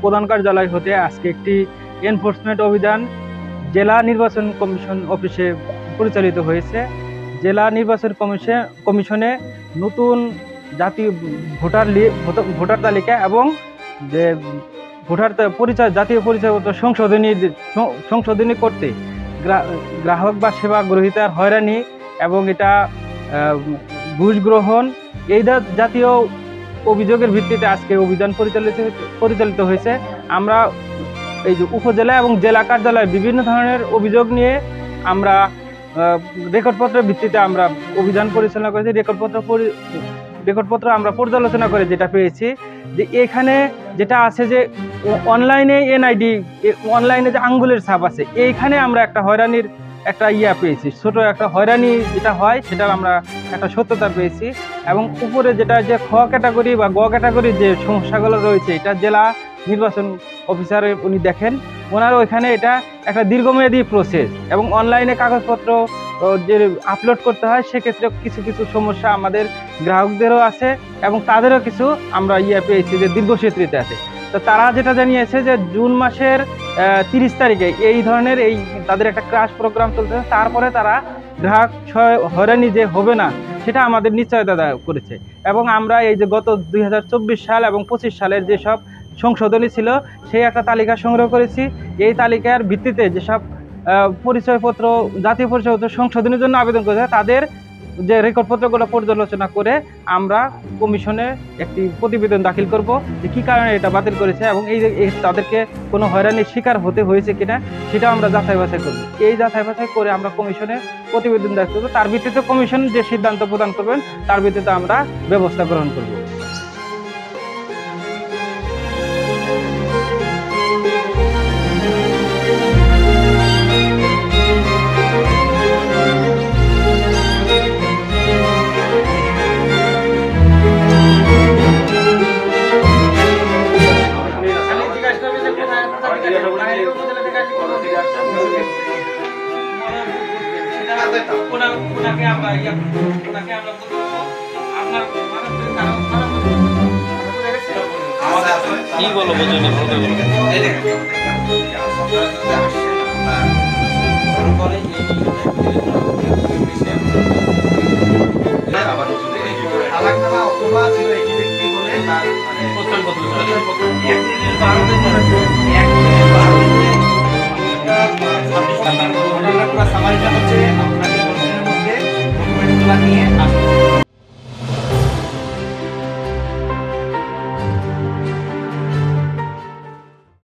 প্রধান কার্যালয় হতে আজকে একটি এনফোর্সমেন্ট অভিযান জেলা নির্বাচন কমিশন অফিসে পরিচালিত হয়েছে। জেলা নির্বাচন কমিশনে নতুন জাতীয় ভোটার তালিকা এবং যে জাতীয় পরিচয়পত্র সংশোধনী করতে গ্রাহক বা সেবা গ্রহীতার হয়রানি এবং এটা ঘুষ গ্রহণ এই জাতীয় অভিযোগের ভিত্তিতে আজকে অভিযান পরিচালিত হয়েছে। আমরা এই যে উপজেলা এবং জেলা কার্যালয়ে বিভিন্ন ধরনের অভিযোগ নিয়ে আমরা রেকর্ডপত্রের ভিত্তিতে আমরা অভিযান পরিচালনা করেছি। রেকর্ডপত্র আমরা পর্যালোচনা করে যেটা পেয়েছি যে এখানে যেটা আছে যে অনলাইনে এনআইডি, অনলাইনে যে আঙ্গুলের ছাপ আছে, এইখানে আমরা একটা হয়রানির একটা পেয়েছি, ছোট একটা হয়রানি যেটা হয় সেটার আমরা একটা সত্যতা পেয়েছি। এবং উপরে যেটা যে খ ক্যাটাগরি বা গ ক্যাটাগরি যে সমস্যাগুলো রয়েছে, এটা জেলা নির্বাচন অফিসার উনি দেখেন, ওনার ওইখানে এটা একটা দীর্ঘমেয়াদী প্রসেস এবং অনলাইনে কাগজপত্র যে আপলোড করতে হয় সেক্ষেত্রে কিছু কিছু সমস্যা আমাদের গ্রাহকদেরও আছে এবং তাদেরও কিছু আমরা পেয়েছি যে দীর্ঘসূত্রিতে আছে। তো তারা যেটা জানিয়েছে যে জুন মাসের 30 তারিখে এই ধরনের তাদের একটা ক্রাশ প্রোগ্রাম চলতেছে, তারপরে তারা গ্রাহক হয়রানি যে হবে না সেটা আমাদের নিশ্চয়তা করেছে। এবং আমরা এই যে গত 2024 সাল এবং 25 সালের যেসব সংশোধনী ছিল সেই একটা তালিকা সংগ্রহ করেছি। এই তালিকার ভিত্তিতে যেসব পরিচয়পত্র জাতীয় পরিচয়পত্র সংশোধনের জন্য আবেদন করেছে তাদের যে রেকর্ডপত্রগুলো পর্যালোচনা করে আমরা কমিশনে একটি প্রতিবেদন দাখিল করব যে কী কারণে এটা বাতিল করেছে এবং এই তাদেরকে কোনো হয়রানির শিকার হতে হয়েছে কিনা সেটা আমরা যাচাই বাছাই করব। এই যাচাই বাছাই করে আমরা কমিশনে প্রতিবেদন দাখিল করব, তার ভিত্তিতে কমিশন যে সিদ্ধান্ত প্রদান করবেন তার ভিত্তিতে আমরা ব্যবস্থা গ্রহণ করব। কি বলো বোঝেনি সামারিটা হচ্ছে আপনাকে নিয়ে